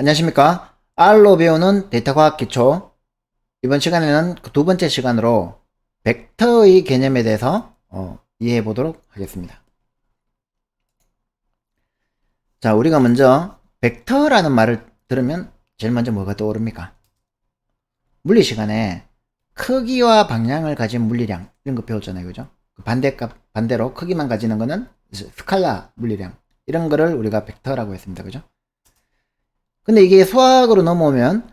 안녕하십니까? R로 배우는 데이터과학 기초. 이번 시간에는 그 두 번째 시간으로 벡터의 개념에 대해서 이해해 보도록 하겠습니다. 자, 우리가 먼저 벡터라는 말을 들으면 제일 먼저 뭐가 떠오릅니까? 물리 시간에 크기와 방향을 가진 물리량 이런 거 배웠잖아요, 그죠? 반대로 크기만 가지는 거는 스칼라 물리량 이런 거를 우리가 벡터라고 했습니다, 그죠? 근데 이게 수학으로 넘어오면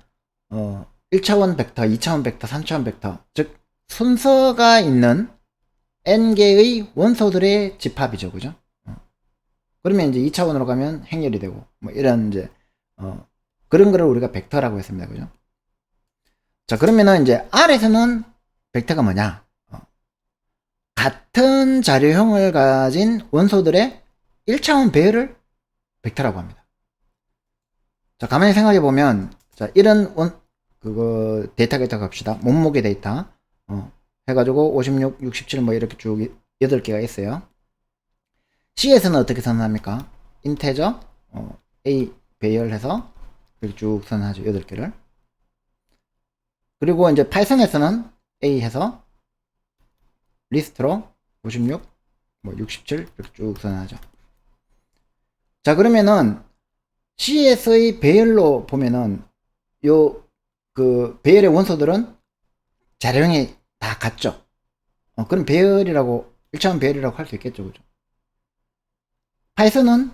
1차원 벡터, 2차원 벡터, 3차원 벡터, 즉 순서가 있는 n개의 원소들의 집합이죠, 그죠? 그러면 이제 2차원으로 가면 행렬이 되고 뭐 이런 이제 그런 거를 우리가 벡터라고 했습니다, 그죠? 자, 그러면은 이제 R에서는 벡터가 뭐냐? 같은 자료형을 가진 원소들의 1차원 배열을 벡터라고 합니다. 자, 가만히 생각해 보면, 자, 이런 데이터가 있다고 합시다. 몸무게 데이터. 해가지고 56, 67 뭐 이렇게 쭉 8개가 있어요. C에서는 어떻게 선언합니까? 인테저, A 배열해서 이렇게 쭉 선언하죠. 8개를. 그리고 이제 파이썬에서는 A 해서 리스트로 56, 뭐 67 이렇게 쭉 선언하죠. 자, 그러면은 CS의 배열로 보면은 배열의 원소들은 자료형이 다 같죠. 그럼 배열이라고 1차원 배열이라고 할 수 있겠죠, 그죠? 파이썬은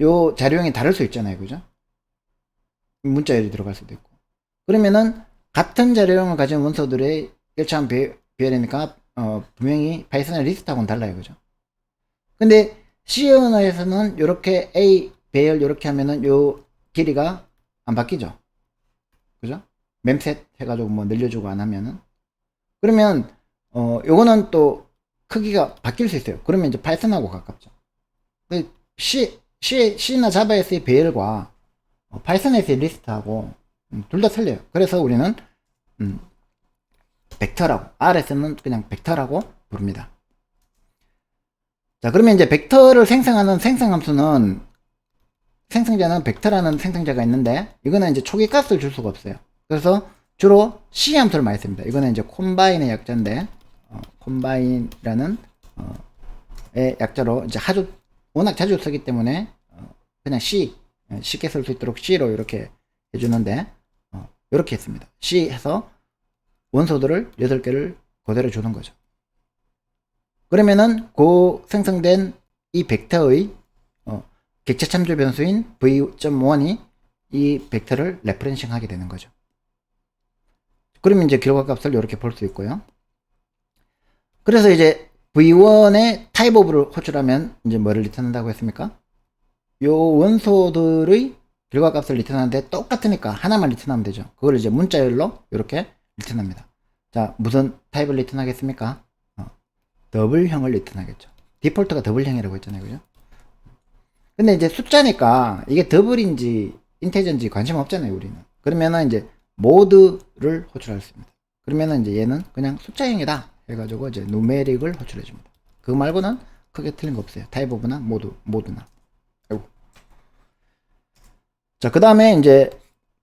요 자료형이 다를 수 있잖아요, 그죠? 문자열이 들어갈 수도 있고. 그러면은 같은 자료형을 가진 원소들의 1차원 배열이니까 분명히 파이썬의 리스트하고는 달라요, 그죠? 근데 C 언어에서는 이렇게 A 배열 이렇게 하면은 요 길이가 안 바뀌죠. 그죠? memset 해가지고 뭐 늘려주고 안 하면은. 그러면, 요거는 또 크기가 바뀔 수 있어요. 그러면 이제 파이썬하고 가깝죠. C나 자바에서의 배열과 파이썬에서의 리스트하고 둘 다 틀려요. 그래서 우리는, 벡터라고, R에서는 그냥 벡터라고 부릅니다. 자, 그러면 이제 벡터를 생성하는 생성함수는 생성자는 벡터라는 생성자가 있는데 이거는 이제 초기 값을 줄 수가 없어요. 그래서 주로 C 함수를 많이 씁니다. 이거는 이제 콤바인의 약자인데 콤바인이라는 의 약자로 이제 워낙 자주 쓰기 때문에 그냥 C 쉽게 쓸 수 있도록 C로 이렇게 해주는데 이렇게 했습니다. C 해서 원소들을 8개를 그대로 주는 거죠. 그러면은 그 생성된 이 벡터의 객체 참조 변수인 v.1이 이 벡터를 레퍼런싱 하게 되는 거죠. 그러면 이제 결과값을 이렇게 볼 수 있고요. 그래서 이제 v1의 타입 오브를 호출하면 이제 뭐를 리턴한다고 했습니까? 요 원소들의 결과값을 리턴하는데 똑같으니까 하나만 리턴하면 되죠. 그걸 이제 문자열로 이렇게 리턴합니다. 자, 무슨 타입을 리턴하겠습니까? 더블형을 리턴하겠죠. 디폴트가 더블형이라고 했잖아요, 그죠? 근데 이제 숫자니까 이게 더블인지 인테저인지 관심 없잖아요, 우리는. 그러면은 이제 모드를 호출할 수 있습니다. 그러면은 이제 얘는 그냥 숫자형이다 해가지고 이제 누메릭을 호출해 줍니다. 그거 말고는 크게 틀린 거 없어요. 타입 오브나 모드나. 자, 그 다음에 이제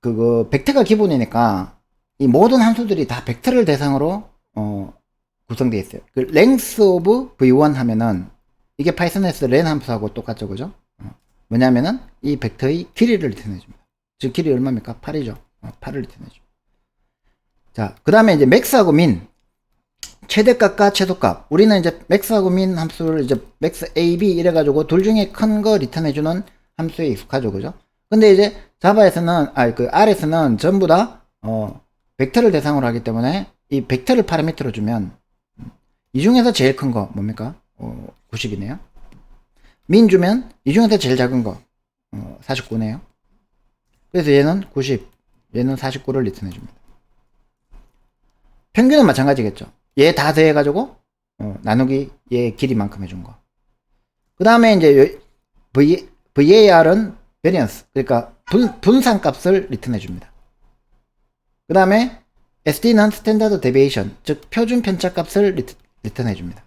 벡터가 기본이니까 이 모든 함수들이 다 벡터를 대상으로 구성되어 있어요. 그 length of v1 하면은 이게 파이썬에서 len 함수하고 똑같죠, 그죠? 뭐냐면은 이 벡터의 길이를 리턴해줍니다. 즉 길이 얼마입니까? 8이죠. 8을 리턴해줍니다. 자, 그 다음에 이제 max하고 min 최대값과 최소값. 우리는 이제 max하고 min 함수를 이제 max a, b 이래가지고 둘 중에 큰 거 리턴해주는 함수에 익숙하죠, 그죠? 근데 이제 자바에서는 R에서는 전부 다 벡터를 대상으로 하기 때문에 이 벡터를 파라미터로 주면 이 중에서 제일 큰 거 뭡니까? 90이네요. 민 주면 이 중에서 제일 작은 거 49네요. 그래서 얘는 90, 얘는 49를 리턴해 줍니다. 평균은 마찬가지겠죠. 얘 다 더해가지고 나누기 얘 길이만큼 해준 거. 그 다음에 이제 VAR은 variance, 그러니까 분산값을 리턴해 줍니다. 그 다음에 SD는 standard deviation, 즉 표준 편차값을 리턴해 줍니다.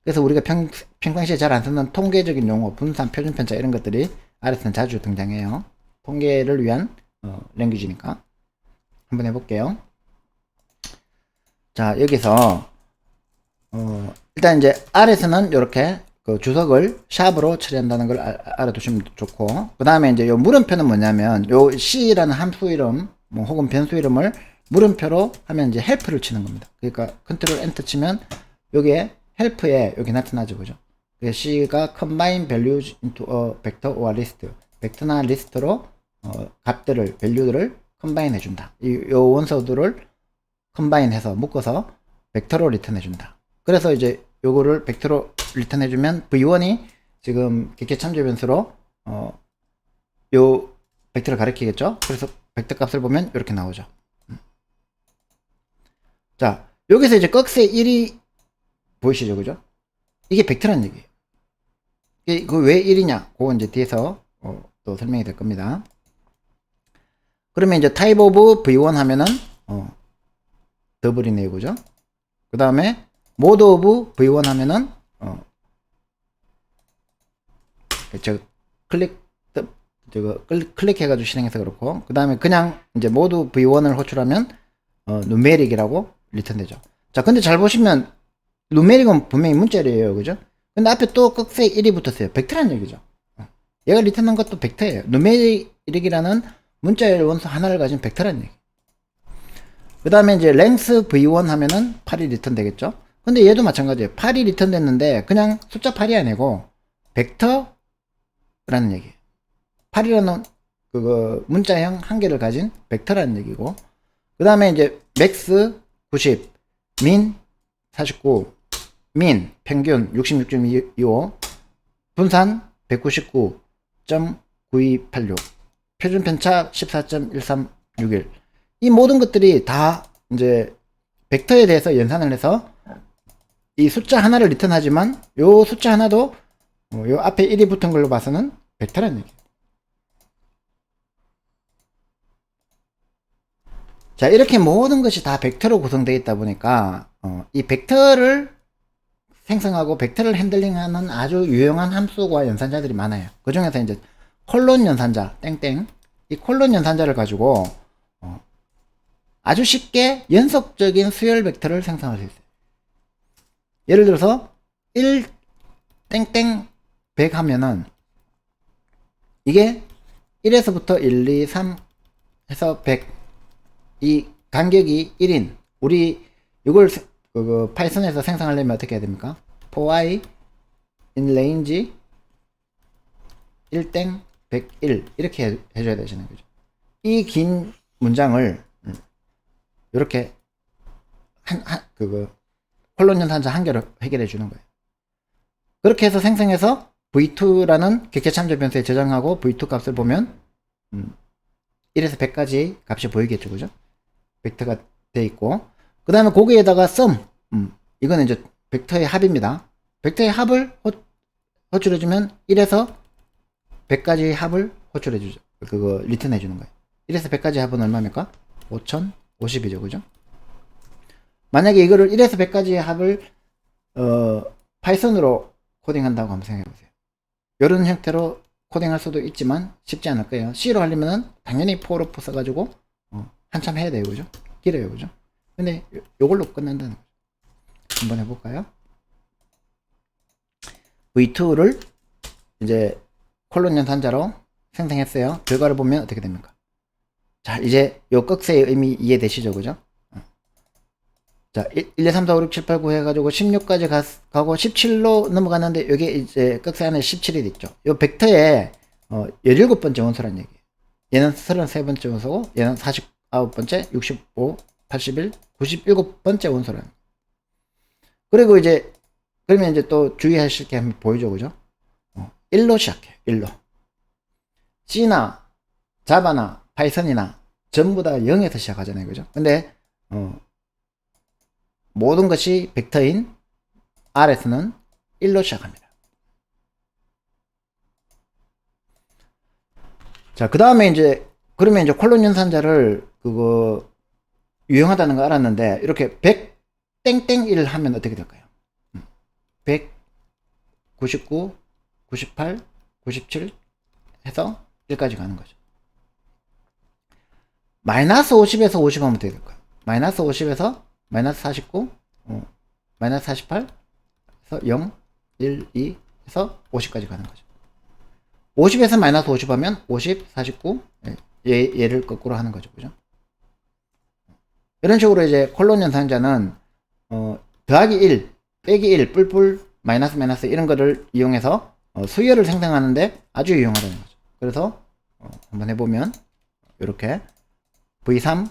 그래서 우리가 평상시에 잘 안 쓰는 통계적인 용어, 분산, 표준 편차 이런 것들이 R에서는 자주 등장해요. 통계를 위한 랭귀지니까 한번 해볼게요. 자, 여기서 일단 이제 R에서는 이렇게 그 주석을 샵으로 처리한다는 걸 알아두시면 좋고, 그 다음에 이제 요 물음표는 뭐냐면 요 C라는 함수 이름 뭐 혹은 변수 이름을 물음표로 하면 이제 help를 치는 겁니다. 그러니까 컨트롤 엔터 치면 여기에 help에 여기 나타나죠, 그죠? C가 combine values into a vector or list, 벡터나 리스트로 값들을 value들을 combine 해준다. 요 원소들을 combine 해서 묶어서 벡터로 리턴 해준다. 그래서 이제 요거를 벡터로 리턴 해주면 v1이 지금 객체 참조 변수로 요 벡터를 가리키겠죠. 그래서 벡터 값을 보면 이렇게 나오죠. 자, 여기서 이제 꺽쇠 1이 보이시죠, 그죠? 이게 벡터란 얘기예요. 그 왜 1이냐? 그거 이제 뒤에서 또 설명이 될 겁니다. 그러면 이제 type of v1 하면은 더블이네요, 그죠? 그 다음에 mode of v1 하면은 클릭해가지고 실행해서 그렇고, 그 다음에 그냥 이제 mode v1을 호출하면 numeric이라고 리턴되죠. 자, 근데 잘 보시면 numeric은 분명히 문자열이에요, 그죠? 근데 앞에 또 꺽쇠 1이 붙었어요. 벡터란 얘기죠. 얘가 리턴한 것도 벡터예요. numeric이라는 문자열 원소 하나를 가진 벡터란 얘기. 그 다음에 이제 length v1 하면은 8이 리턴 되겠죠. 근데 얘도 마찬가지예요. 8이 리턴 됐는데 그냥 숫자 8이 아니고 벡터라는 얘기예요. 8이라는 그 문자형 한 개를 가진 벡터라는 얘기고, 그 다음에 이제 max 90, min 49, min 평균 66.25, 분산 199.9286, 표준 편차 14.1361. 이 모든 것들이 다 이제 벡터에 대해서 연산을 해서 이 숫자 하나를 리턴하지만 요 숫자 하나도 요 앞에 1이 붙은 걸로 봐서는 벡터라는 얘기예요. 자, 이렇게 모든 것이 다 벡터로 구성되어 있다 보니까 이 벡터를 생성하고 벡터를 핸들링하는 아주 유용한 함수와 연산자들이 많아요. 그 중에서 이제 콜론 연산자 땡땡, 이 콜론 연산자를 가지고 아주 쉽게 연속적인 수열 벡터를 생성할 수 있어요. 예를 들어서 1 땡땡 100 하면은 이게 1에서부터 1, 2, 3 해서 100, 이 간격이 1인, 우리 이걸 파이썬에서 생성하려면 어떻게 해야 됩니까? for i in range 1땡 101 이렇게 해줘야 되시는 거죠. 이 긴 문장을 이렇게 콜론 연산자 한 개로 해결해 주는 거예요. 그렇게 해서 생성해서 v2라는 객체 참조 변수에 저장하고 v2 값을 보면 1에서 100까지 값이 보이겠죠, 그죠? 벡터가 돼 있고, 그 다음에 거기에다가 sum, 이거는 이제 벡터의 합입니다. 벡터의 합을 호출해주면 1에서 100까지 합을 호출해주죠. 그거 리턴해주는 거예요. 1에서 100까지 합은 얼마입니까? 5050이죠, 그죠? 만약에 이거를 1에서 100까지의 합을 파이썬으로 코딩한다고 한번 생각해보세요. 이런 형태로 코딩할 수도 있지만 쉽지 않을 거예요. C로 하려면은 당연히 for loop 써가지고 한참 해야 돼요, 그죠? 길어요, 그죠? 근데 요걸로 끝난다는 거죠. 한번 해볼까요? v2를 이제 콜론 연산자로 생성했어요. 결과를 보면 어떻게 됩니까? 자, 이제 요 꺽쇠의 의미 이해되시죠, 그죠? 자, 1, 2, 3, 4, 5, 6, 7, 8, 9 해가지고 16까지 가고 17로 넘어갔는데 여기 이제 꺽쇠 안에 17이 있죠. 요 벡터에 17번째 원소란 얘기예요. 얘는 33번째 원소고 얘는 49번째, 65, 81, 97번째 원소란. 그리고 이제 그러면 이제 또 주의하실 게 한번 보이죠, 그죠? 1로 시작해요. 1로. C나 자바나 파이썬이나 전부 다 0에서 시작하잖아요, 그죠? 근데 모든 것이 벡터인 R에서는 1로 시작합니다. 자, 그 다음에 이제 그러면 이제 콜론 연산자를 그거 유용하다는 거 알았는데 이렇게 100 땡땡 1 하면 어떻게 될까요? 100, 99, 98, 97 해서 1까지 가는 거죠. 마이너스 50에서 50 하면 어떻게 될 거야? 마이너스 50에서 마이너스 49, 마이너스 48, 에서 0, 1, 2, 해서 50까지 가는 거죠. 50에서 마이너스 50 하면 50, 49, 얘를 거꾸로 하는 거죠. 그죠? 이런 식으로 이제 콜론 연산자는, 더하기 1, 빼기 1, 뿔뿔, 마이너스, 마이너스 이런 거를 이용해서 수열을 생성하는데 아주 유용하다는 거죠. 그래서, 한번 해보면, 이렇게 V3,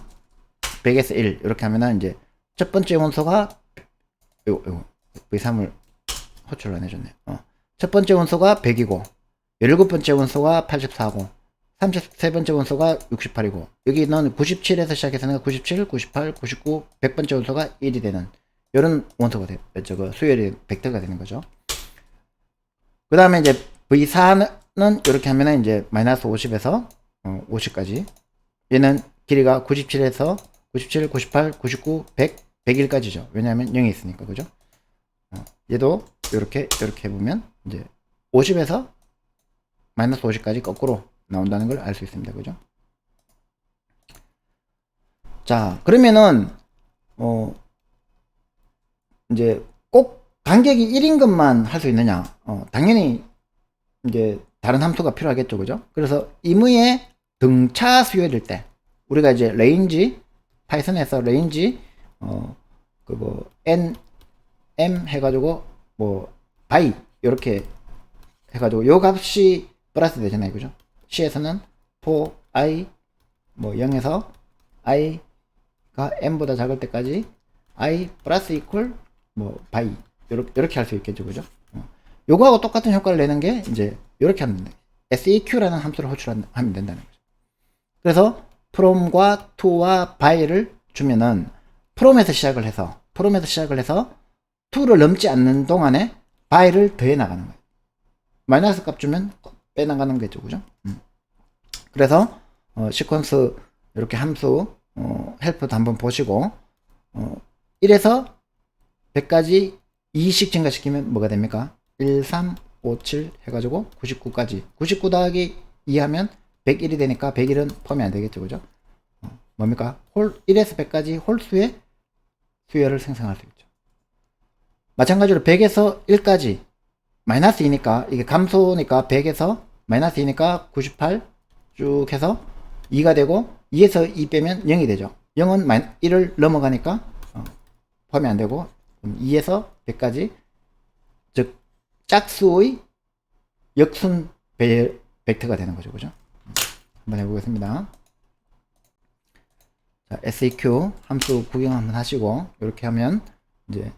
100에서 1, 이렇게 하면은 이제 첫 번째 원소가, 요거, V3을 호출을 안 해줬네. 첫 번째 원소가 100이고, 17번째 원소가 84고, 33번째 원소가 68이고, 여기는 97에서 시작해서 97, 98, 99, 100번째 원소가 1이 되는, 이런 원소가 수열이 벡터가 되는 거죠. 그 다음에 이제 V4는 이렇게 하면은 이제 마이너스 50에서 50까지. 얘는 길이가 97에서 97, 98, 99, 100, 101까지죠. 왜냐하면 0이 있으니까, 그죠? 얘도 이렇게 해보면 이제 50에서 마이너스 50까지 거꾸로 나온다는 걸 알 수 있습니다. 그죠? 자, 그러면은, 이제 꼭 간격이 1인 것만 할 수 있느냐? 당연히 이제 다른 함수가 필요하겠죠. 그죠? 그래서 임의의 등차 수열일 때, 우리가 이제 레인지, 파이썬에서 레인지, n, m 해가지고, 바이, 이렇게 해가지고, 요 값이 플러스 되잖아요. 그죠? C에서는 for i, 0에서 i가 m보다 작을 때까지 i 플러스 이퀄, 바이, 요렇게 할 수 있겠죠. 그죠? 요거하고 똑같은 효과를 내는 게, 이제, 요렇게 하면 됩니다. seq라는 함수를 호출하면 된다는 거죠. 그래서, from과 to와 by를 주면은, from에서 시작을 해서, to를 넘지 않는 동안에 by를 더해 나가는 거예요. 마이너스 값 주면 빼나가는 거죠. 그죠? 그래서, 시퀀스, 이렇게 함수, 헬프도 한번 보시고, 1에서 100까지 2씩 증가시키면 뭐가 됩니까? 1, 3, 5, 7 해가지고 99까지. 99 더하기 2 하면 101이 되니까 101은 포함이 안 되겠죠. 그죠? 뭡니까? 1에서 100까지 홀수의 수열을 생성할 수 있죠. 마찬가지로 100에서 1까지 마이너스 2니까 이게 감소니까 100에서 마이너스 2니까 98 쭉 해서 2가 되고 2에서 2 빼면 0이 되죠. 0은 1을 넘어가니까 포함이 안 되고 2에서 100까지 즉 짝수의 역순 벡터가 되는 거죠. 그죠? 한번 해보겠습니다. 자, seq 함수 구경 한번 하시고 이렇게 하면 이제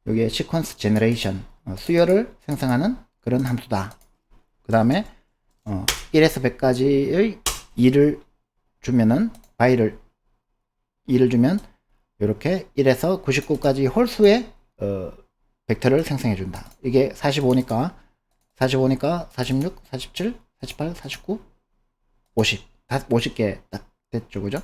여기에 시퀀스 제너레이션 수열을 생성하는 그런 함수다. 그 다음에 1에서 100까지의 2를 주면은 by를 2를 주면 이렇게 1에서 99까지 홀수의 벡터를 생성해 준다. 이게 45니까 46, 47, 48, 49, 50 50개 딱 됐죠. 그죠?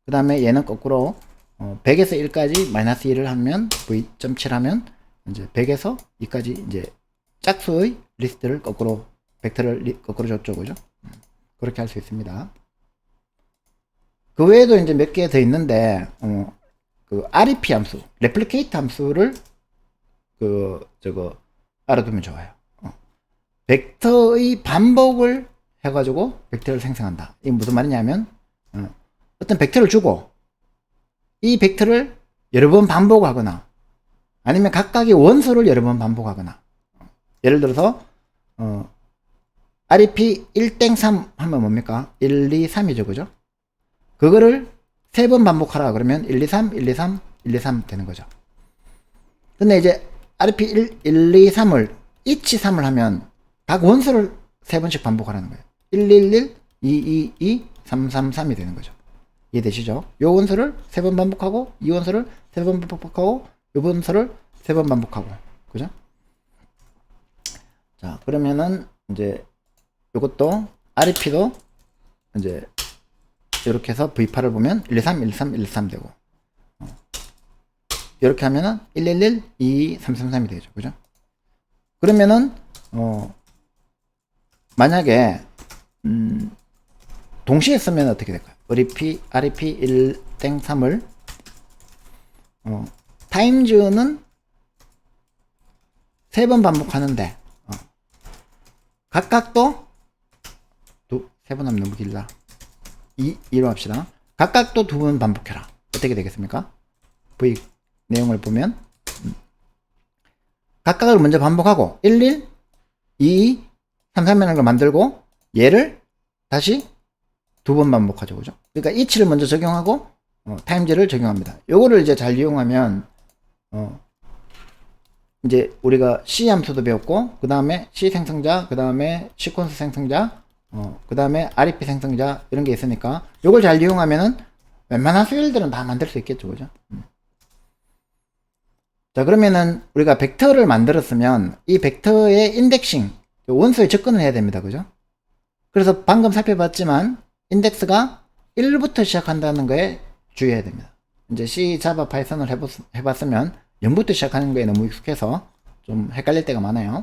그 다음에 얘는 거꾸로 100에서 1까지 마이너스 1을 하면 v.7 하면 이제 100에서 2까지 이제 짝수의 리스트를 거꾸로 벡터를 거꾸로 줬죠. 그죠? 그렇게 할 수 있습니다. 그 외에도 이제 몇 개 더 있는데 그 REP 함수, 레플리케이트 함수를 알아두면 좋아요. 벡터의 반복을 해가지고 벡터를 생성한다. 이게 무슨 말이냐면 어떤 벡터를 주고 이 벡터를 여러 번 반복하거나 아니면 각각의 원소를 여러 번 반복하거나 예를 들어서 REP 1땡3 하면 뭡니까? 1, 2, 3이죠. 그죠? 그거를 3번 반복하라 그러면 1, 2, 3, 1, 2, 3, 1, 2, 3 되는 거죠. 근데 이제 REP 1, 2, 3을 each 3을 하면 각 원소를 3번씩 반복하라는 거예요. 1, 1, 1, 2, 2, 2, 3, 3, 3이 되는 거죠. 이해되시죠? 요 원소를 3번 반복하고 이 원소를 3번 반복하고 요 원소를 3번 반복하고 그죠? 자 그러면은 이제 요것도 REP도 이제 이렇게 해서 V8을 보면 1, 2, 3, 1, 2, 3, 1, 2, 3 되고 이렇게 하면은 1, 1, 1, 2, 3, 3, 3이 되죠. 그죠? 그러면은 만약에 동시에 쓰면 어떻게 될까요? REP 1 땡 3을 타임즈는 3번 반복하는데 각각도 3번 하면 너무 길다. 2로 합시다. 각각도 2번 반복해라. 어떻게 되겠습니까? V 내용을 보면 각각을 먼저 반복하고 1, 1, 2, 3, 3이라는 걸 만들고 얘를 다시 2번 반복하죠. 그죠? 그러니까 each를 먼저 적용하고 times를 적용합니다. 요거를 이제 잘 이용하면 이제 우리가 C 함수도 배웠고 그 다음에 C 생성자, 그 다음에 시퀀스 생성자, 그 다음에 REP 생성자 이런 게 있으니까 요걸 잘 이용하면은 웬만한 수열들은 다 만들 수 있겠죠. 그죠? 자, 그러면은 우리가 벡터를 만들었으면 이 벡터의 인덱싱, 원소에 접근을 해야 됩니다. 그죠? 그래서 방금 살펴봤지만 인덱스가 1부터 시작한다는 거에 주의해야 됩니다. 이제 C, 자바, 파이썬을 해봤으면 0부터 시작하는 거에 너무 익숙해서 좀 헷갈릴 때가 많아요.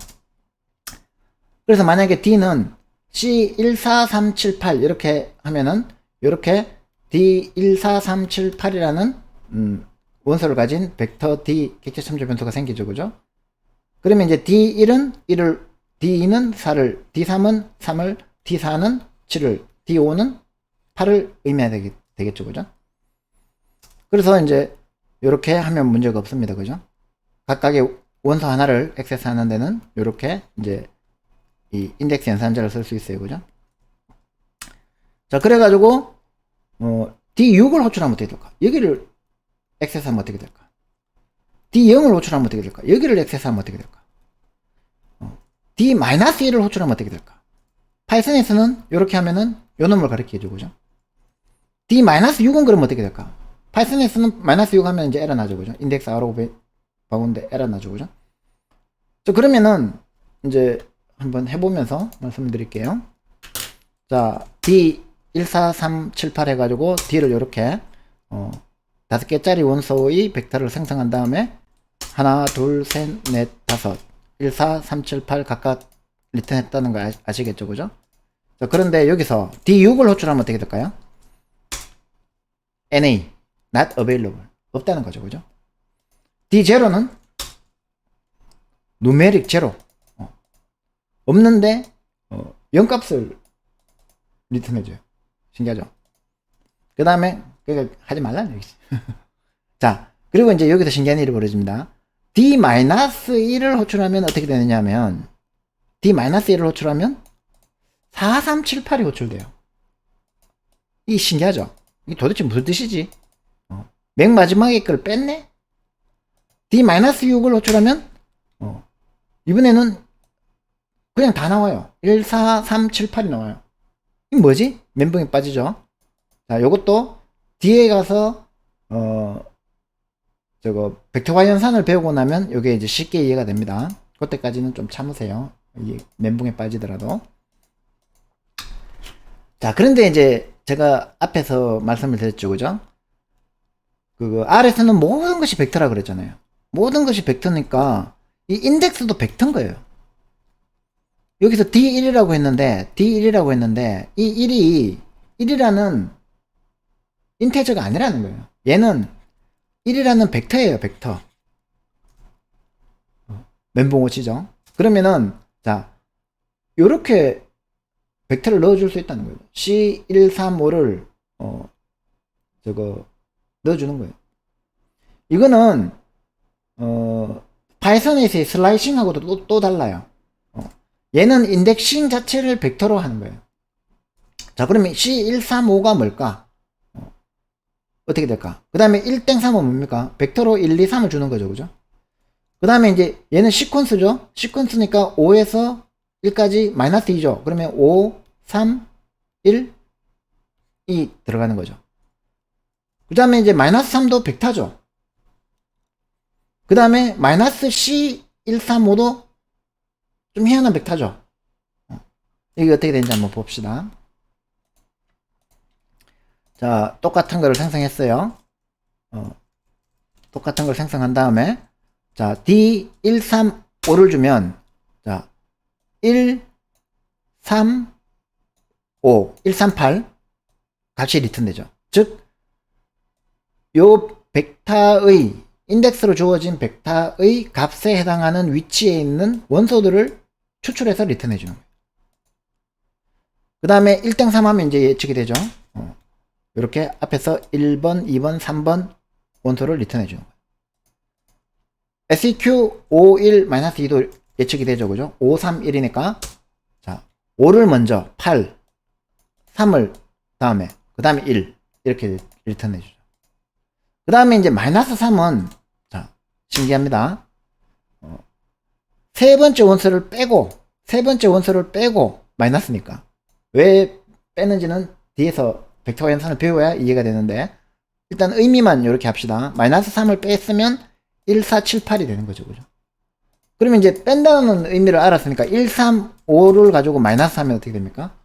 그래서 만약에 D는 C14378 이렇게 하면은 이렇게 D14378이라는 원소를 가진 벡터 D 객체 참조 변수가 생기죠. 그죠? 그러면 이제 D1은 1을, D2는 4를, D3은 3을, D4는 7을, D5는 8을 의미해야 되겠죠. 그죠? 그래서 이제 이렇게 하면 문제가 없습니다. 그죠? 각각의 원소 하나를 액세스하는 데는 이렇게 이제 이 인덱스 연산자를 쓸 수 있어요. 그죠? 자, 그래가지고 D6을 호출하면 어떻게 될까? 여기를 액세스하면 어떻게 될까? D0을 호출하면 어떻게 될까? 여기를 액세스하면 어떻게 될까? D-1을 호출하면 어떻게 될까? 파이썬에서는 이렇게 하면은 요 놈을 가리켜줘. 그죠? D-6은 그러면 어떻게 될까? 파이썬에서는 -6 하면 이제 에러 나죠. 그죠? 인덱스 아로 바운데 에러 나죠. 그죠? 자, 그러면은 이제 한번 해보면서 말씀드릴게요. 자, D14378 해가지고 D를 이렇게 5개짜리 원소의 벡터를 생성한 다음에 하나, 둘, 셋, 넷, 다섯 1, 4, 3, 7, 8 각각 리턴했다는 거 아시겠죠? 그죠? 자, 그런데 여기서 D6을 호출하면 어떻게 될까요? NA not available 없다는 거죠. 그죠? D0는 numeric 0 없는데 0값을 리턴해줘요. 신기하죠? 그 다음에 하지 말라는 얘기지. 자, 그리고 이제 여기서 신기한 일이 벌어집니다. D-1을 호출하면 어떻게 되느냐 하면 D-1을 호출하면 4378이 호출돼요. 이 신기하죠? 이게 도대체 무슨 뜻이지? 맨 마지막에 걸 뺐네? D-6을 호출하면 이번에는 그냥 다 나와요. 1, 4, 3, 7, 8이 나와요. 이게 뭐지? 멘붕이 빠지죠? 자, 요것도 뒤에 가서 저거 벡터화 연산을 배우고 나면 요게 이제 쉽게 이해가 됩니다. 그때까지는 좀 참으세요. 이게 멘붕에 빠지더라도. 자, 그런데 이제 제가 앞에서 말씀을 드렸죠. 그죠? R에서는 모든 것이 벡터라 그랬잖아요. 모든 것이 벡터니까 이 인덱스도 벡터인 거예요. 여기서 D1이라고 했는데 이 1이라는 인테저가 아니라는 거예요. 얘는 1이라는 벡터예요. 벡터. 멘붕 오시죠? 그러면은 자, 요렇게 벡터를 넣어줄 수 있다는 거예요. C135를 저거 넣어주는 거예요. 이거는 파이썬에서의 슬라이싱하고도 또 달라요. 얘는 인덱싱 자체를 벡터로 하는 거예요. 자, 그러면 C135가 뭘까? 어떻게 될까? 그 다음에 1땡3은 뭡니까? 벡터로 1, 2, 3을 주는 거죠. 그죠? 그 다음에 이제 얘는 시퀀스죠? 시퀀스니까 5에서 1까지 마이너스 2죠. 그러면 5, 3, 1, 2 들어가는 거죠. 그 다음에 이제 마이너스 3도 벡터죠. 그 다음에 마이너스 C135도 좀 희한한 벡터죠. 이게 어떻게 되는지 한번 봅시다. 자, 똑같은 거를 생성했어요. 똑같은 걸 생성한 다음에 자, D135를 주면 자, 1, 3, 5, 138 값이 리턴되죠. 즉, 요 벡터의 인덱스로 주어진 벡터의 값에 해당하는 위치에 있는 원소들을 추출해서 리턴해 주는 거예요. 그 다음에 1땡3 하면 이제 예측이 되죠. 이렇게 앞에서 1번, 2번, 3번 원소를 리턴해 주는 거예요. SEQ 51-2도 예측이 되죠. 그죠? 5, 3, 1이니까 자, 5를 먼저 8, 3을 다음에 그 다음에 1 이렇게 리턴해 주죠. 그 다음에 이제 마이너스 3은 자, 신기합니다. 세 번째 원소를 빼고 마이너스니까 왜 빼는지는 뒤에서 벡터 연산을 배워야 이해가 되는데, 일단 의미만 이렇게 합시다. 마이너스 3을 뺐으면 1, 4, 7, 8이 되는 거죠. 그죠? 그러면 이제 뺀다는 의미를 알았으니까 1, 3, 5를 가지고 마이너스 하면 어떻게 됩니까?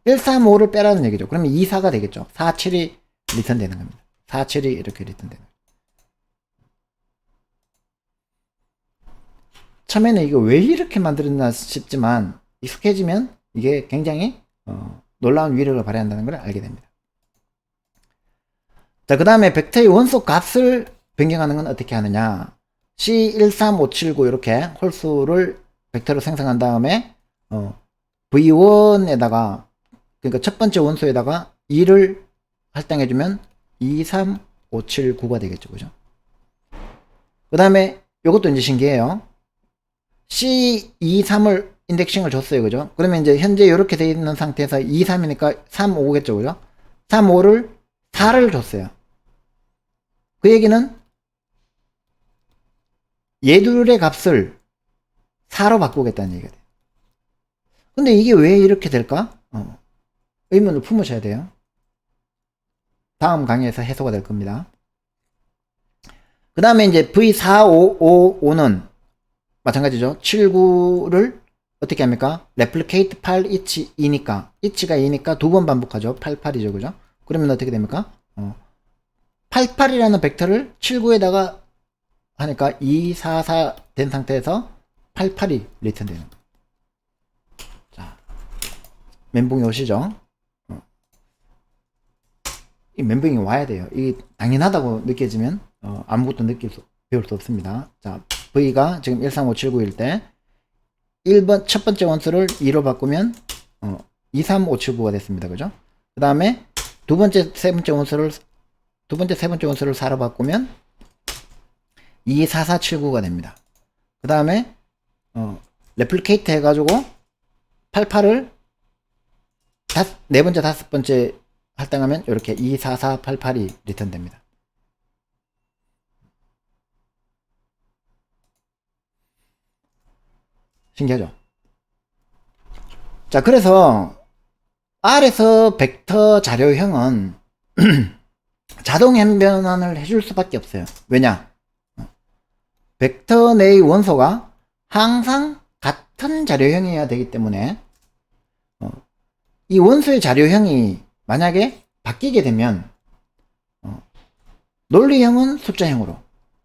1, 3, 5를 빼라는 얘기죠. 그러면 2, 4가 되겠죠. 4, 7이 리턴 되는 겁니다. 4, 7이 이렇게 리턴 되는 거예요. 처음에는 이거 왜 이렇게 만들었나 싶지만 익숙해지면 이게 굉장히 놀라운 위력을 발휘한다는 걸 알게 됩니다. 자, 그 다음에 벡터의 원소 값을 변경하는 건 어떻게 하느냐. C13579 이렇게 홀수를 벡터로 생성한 다음에 V1에다가, 그러니까 첫 번째 원소에다가 2를 할당해주면 23579가 되겠죠. 그죠? 그 다음에 이것도 이제 신기해요. C23을 인덱싱을 줬어요. 그죠? 그러면 이제 현재 이렇게 되어 있는 상태에서 2, 3이니까 3, 5겠죠. 그죠? 3, 5를 4를 줬어요. 그 얘기는 얘들의 값을 4로 바꾸겠다는 얘기가 돼요. 근데 이게 왜 이렇게 될까? 의문을 품으셔야 돼요. 다음 강의에서 해소가 될 겁니다. 그 다음에 이제 V4555는 마찬가지죠. 79를 어떻게 합니까? replicate 8 each 2니까 each가 2니까 두 번 반복하죠. 88이죠. 그죠? 그러면 어떻게 됩니까? 88이라는 벡터를 79에다가 하니까 2, 4, 4 된 상태에서 88이 리턴 되는 거예요. 자, 멘붕이 오시죠? 이 멘붕이 와야 돼요. 이게 당연하다고 느껴지면 아무것도 배울 수 없습니다. 자, V가 지금 13579일 때 1번 첫 번째 원소를 2로 바꾸면 23579가 됐습니다. 그죠? 그 다음에 두 번째 세 번째 원소를 4로 바꾸면 24479가 됩니다. 그 다음에 레플리케이트 해가지고 88을 네 번째 다섯 번째 할당하면 이렇게 24488이 리턴 됩니다. 신기하죠? 자, 그래서 R에서 벡터 자료형은 자동 변환을 해줄 수밖에 없어요. 왜냐? 벡터 내의 원소가 항상 같은 자료형이어야 되기 때문에 이 원소의 자료형이 만약에 바뀌게 되면 논리형은 숫자형으로,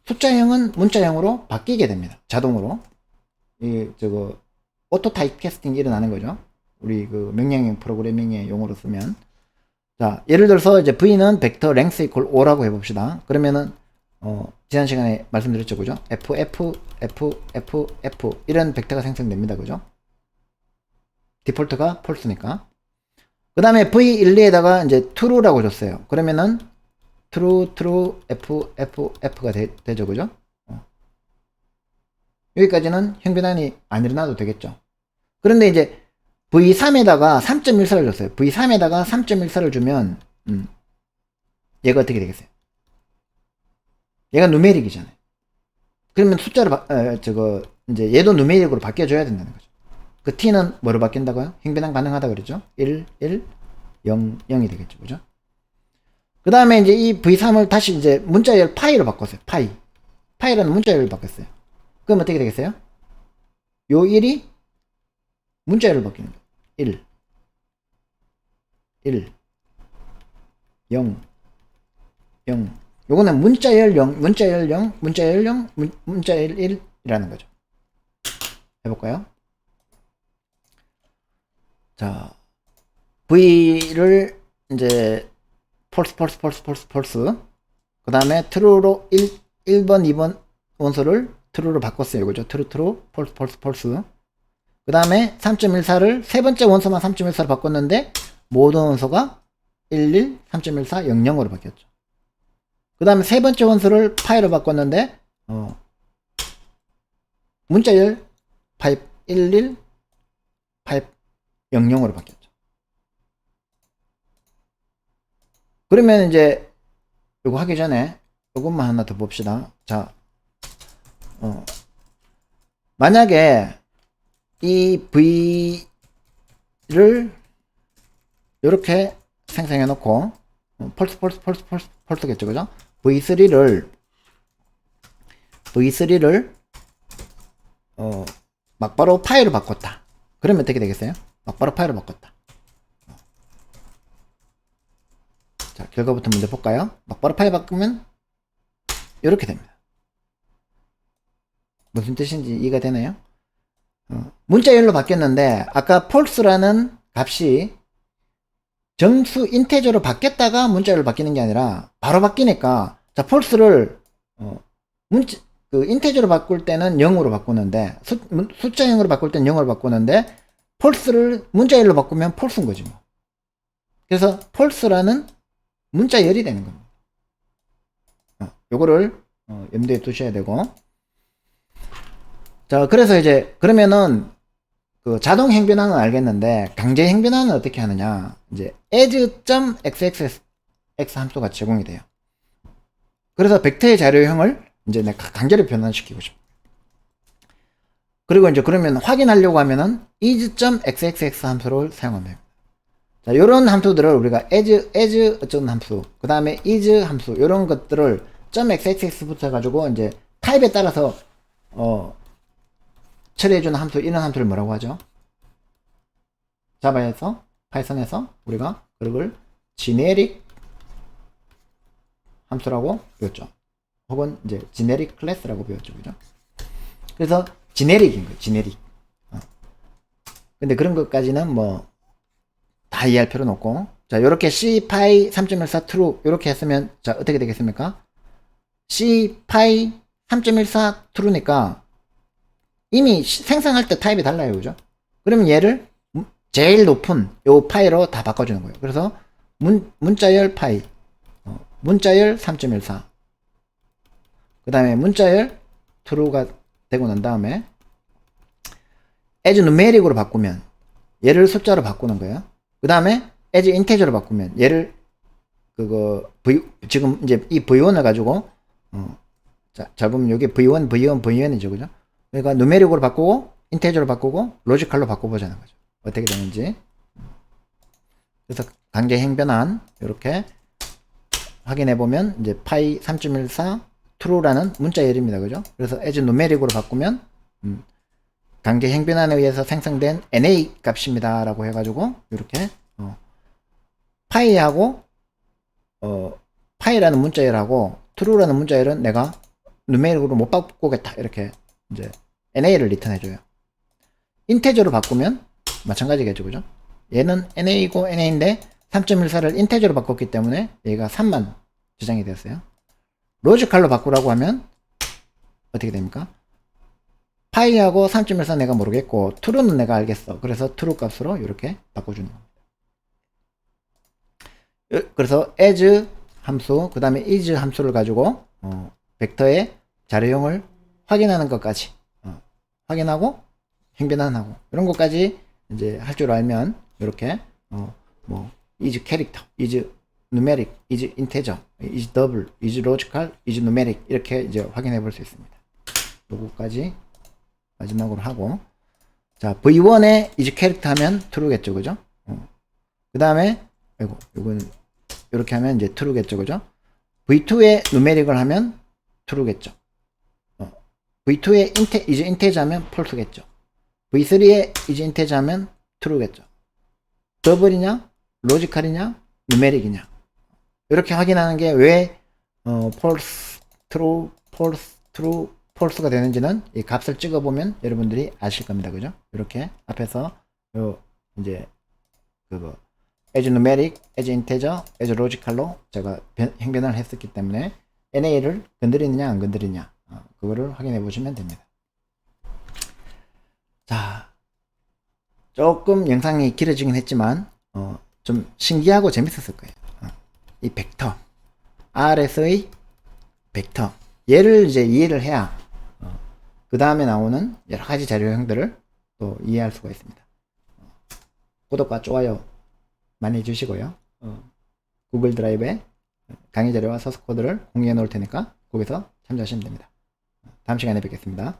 숫자형은 문자형으로 바뀌게 됩니다. 자동으로. 오토 타입 캐스팅이 일어나는 거죠. 우리 그 명령형 프로그래밍의 용어로 쓰면. 자, 예를 들어서 이제 V는 벡터 length equal 5라고 해봅시다. 그러면은, 지난 시간에 말씀드렸죠. 그죠? F, F, F, F, F. 이런 벡터가 생성됩니다. 그죠? 디폴트가 false니까. 그 다음에 V12에다가 이제 true라고 줬어요. 그러면은, true, true, F, F, F가 되죠. 그죠? 여기까지는 형변환이 안 일어나도 되겠죠. 그런데 이제 V3에다가 3.14를 줬어요. V3에다가 3.14를 주면 얘가 어떻게 되겠어요? 얘가 누메릭이잖아요. 그러면 숫자로 이제 얘도 누메릭으로 바뀌어줘야 된다는 거죠. 그 T는 뭐로 바뀐다고요? 형변환 가능하다 그랬죠? 1, 1, 0, 0이 되겠죠. 그죠? 그 다음에 이제 이 V3을 다시 이제 문자열 파이로 바꿨어요. 파이라는 문자열을 바꿨어요. 그럼 어떻게 되겠어요? 요 1이 문자열을 바뀌는 거예요. 1, 0, 0. 요거는 문자열 0, 문자열 0, 문자열 0, 문자열 1이라는 거죠. 해볼까요? 자, V를 이제 폴스. 그 다음에 true로 1번, 2번 원소를 true로 바꿨어요. 그죠? true, 폴스. 그 다음에 3.14를 세 번째 원소만 3.14로 바꿨는데 모든 원소가 11, 3.14, 00으로 바뀌었죠. 그 다음에 세 번째 원소를 파이로 바꿨는데 문자열 파입 11, 파입 00으로 바뀌었죠. 그러면 이제 이거 하기 전에 이것만 하나 더 봅시다. 자, 만약에 이 V를 이렇게 생성해 놓고 펄스겠죠, 그죠? V3를 막바로 파이로 바꿨다. 그러면 어떻게 되겠어요? 막바로 파이로 바꿨다. 자, 결과부터 먼저 볼까요? 막바로 파이 바꾸면 이렇게 됩니다. 무슨 뜻인지 이해가 되나요? 문자열로 바뀌었는데 아까 false라는 값이 정수 인테저로 바뀌었다가 문자열로 바뀌는 게 아니라 바로 바뀌니까 자 false를 인테저로 바꿀 때는 0으로 바꾸는데 숫자형으로 바꿀 때는 0으로 바꾸는데 false를 문자열로 바꾸면 false인 거지 뭐. 그래서 false라는 문자열이 되는 겁니다. 요거를 염두에 두셔야 되고, 자 그래서 이제 그러면은 그 자동 행변화는 알겠는데 강제 행변화는 어떻게 하느냐, 이제 as.xxx 함수가 제공이 돼요. 그래서 벡터의 자료형을 이제 내가 강제로 변환시키고 싶어. 그리고 이제 그러면 확인하려고 하면은 is.xxx 함수를 사용하면 됩니다. 자, 요런 함수들을 우리가 as 어쩌는 함수, 그 다음에 is 함수, 요런 것들을 .xxx부터 해가지고 이제 타입에 따라서 처리해주는 함수, 이런 함수를 뭐라고 하죠? 자바에서, 파이썬에서 우리가 그걸 generic 함수라고 배웠죠. 혹은 이제 generic class라고 배웠죠. 그죠? 그래서 generic인 거예요. generic. 근데 그런 것까지는 뭐 다 이해할 필요는 없고, 자 요렇게 cpi 3.14 true 요렇게 했으면 자 어떻게 되겠습니까? cpi 3.14 true니까 이미 생성할 때 타입이 달라요. 그죠? 그러면 얘를 제일 높은 요 파이로 다 바꿔주는 거예요. 그래서 문자열 파이, 문자열 3.14, 그 다음에 문자열 true가 되고 난 다음에 as numeric으로 바꾸면 얘를 숫자로 바꾸는 거예요. 그 다음에 as integer로 바꾸면 얘를 지금 이제 이 v1을 가지고 자, 잘 보면 여기 v1, v1, v1이죠. 그죠? 그러니까 numeric으로 바꾸고 integer로 바꾸고 logical로 바꿔보자는 거죠. 어떻게 되는지. 그래서 강제 행변환 이렇게 확인해 보면 이제 pi 3.14 true라는 문자열입니다. 그죠? 그래서 as numeric으로 바꾸면 강제 행변환에 의해서 생성된 NA 값입니다. 라고 해가지고, 이렇게, 파이하고, 파이라는 문자열하고, true라는 문자열은 내가 누메릭으로 못 바꾸겠다. 이렇게, 이제, NA를 리턴해줘요. 인테저로 바꾸면, 마찬가지겠죠. 그죠? 얘는 NA이고 NA인데, 3.14를 인테저로 바꿨기 때문에, 얘가 3만 저장이 되었어요. 로지컬로 바꾸라고 하면, 어떻게 됩니까? 파이하고 3.14 내가 모르겠고 true는 내가 알겠어. 그래서 true 값으로 이렇게 바꿔주는 겁니다. 그래서 as 함수, 그 다음에 is 함수를 가지고 벡터의 자료형을 확인하는 것까지 확인하고 행변환하고 이런 것까지 이제 할 줄 알면 이렇게 뭐 is character, is numeric, is integer, is double, is logical, is numeric 이렇게 이제 확인해 볼 수 있습니다. 요거까지 마지막으로 하고, 자 v1에 is character 하면 true겠죠. 그죠? 그 다음에 이건 이렇게 하면 이제 true겠죠. 그죠? v2에 numeric을 하면 true겠죠. v2에 is integer 하면 false겠죠. v3에 is integer 하면 true겠죠. double이냐 logical이냐 numeric이냐 이렇게 확인하는 게 왜 false, true, false, true, false가 되는지는 이 값을 찍어보면 여러분들이 아실 겁니다. 그죠? 이렇게 앞에서 요 이제 그거 as numeric, as integer, as logical로 제가 행변을 했었기 때문에 NA를 건드리느냐 안 건드리냐 그거를 확인해 보시면 됩니다. 자, 조금 영상이 길어지긴 했지만 좀 신기하고 재밌었을 거예요. 이 벡터 RS의 벡터 얘를 이제 이해를 해야 그 다음에 나오는 여러 가지 자료형들을 또 이해할 수가 있습니다. 구독과 좋아요 많이 해주시고요. 구글 드라이브에 강의 자료와 소스 코드를 공유해 놓을 테니까 거기서 참조하시면 됩니다. 다음 시간에 뵙겠습니다.